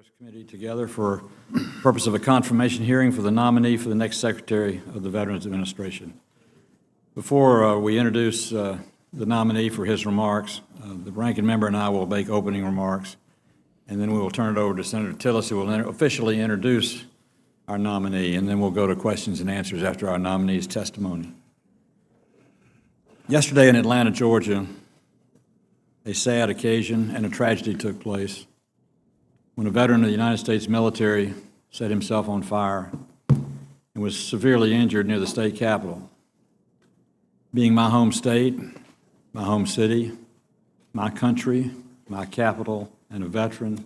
Affairs Committee together for the purpose of a confirmation hearing for the nominee for the next Secretary of the Veterans Administration. Before we introduce the nominee for his remarks, the ranking member and I will make opening remarks, and then we will turn it over to Senator Tillis, who will officially introduce our nominee, and then we'll go to questions and answers after our nominee's testimony. Yesterday in Atlanta, Georgia, a sad occasion and a tragedy took place when a veteran of the United States military set himself on fire and was severely injured near the state capitol. Being my home state, my home city, my country, my capital, and a veteran,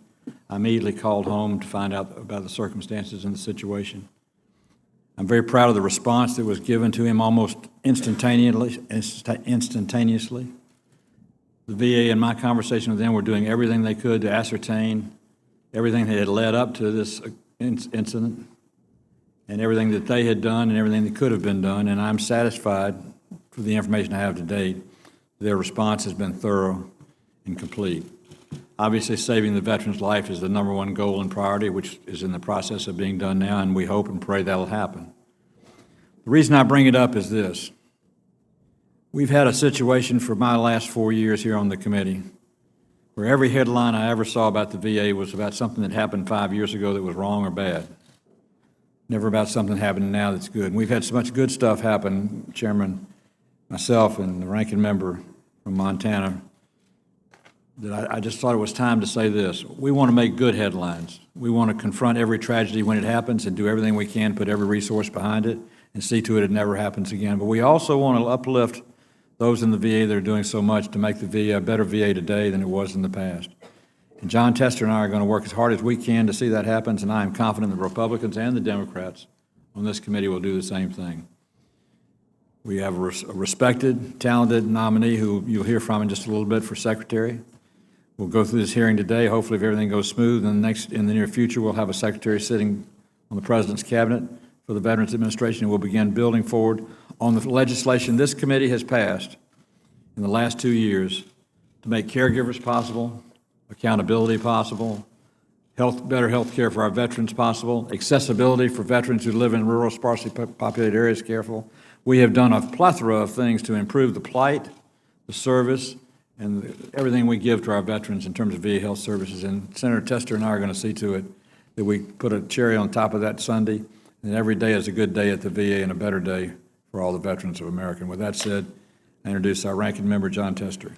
I immediately called home to find out about the circumstances and the situation. I'm very proud of the response that was given to him almost instantaneously. The VA, in my conversation with them, were doing everything they could to ascertain everything that had led up to this incident and everything that they had done and everything that could have been done, and I'm satisfied with the information I have to date. Their response has been thorough and complete. Obviously, saving the veteran's life is the #1 goal and priority, which is in the process of being done now, and we hope and pray that'll happen. The reason I bring it up is this. We've had a situation for my last 4 years here on the committee where every headline I ever saw about the VA was about something that happened 5 years ago that was wrong or bad. Never about something happening now that's good. And we've had so much good stuff happen, Chairman, myself, and the ranking member from Montana, that I just thought it was time to say this. We want to make good headlines. We want to confront every tragedy when it happens and do everything we can, put every resource behind it, and see to it never happens again. But we also want to uplift those in the VA that are doing so much to make the VA a better VA today than it was in the past. And John Tester and I are going to work as hard as we can to see that happens, and I am confident the Republicans and the Democrats on this committee will do the same thing. We have a respected, talented nominee who you'll hear from in just a little bit for Secretary. We'll go through this hearing today. Hopefully, if everything goes smooth, in the near future, we'll have a Secretary sitting on the President's Cabinet for the Veterans Administration, and we'll begin building forward on the legislation this committee has passed in the last 2 years to make caregivers possible, accountability possible, better health care for our veterans possible, accessibility for veterans who live in rural, sparsely populated areas careful. We have done a plethora of things to improve the plight, the service, and everything we give to our veterans in terms of VA health services. And Senator Tester and I are going to see to it that we put a cherry on top of that Sunday, and every day is a good day at the VA and a better day for all the veterans of America. And with that said, I introduce our ranking member, John Tester.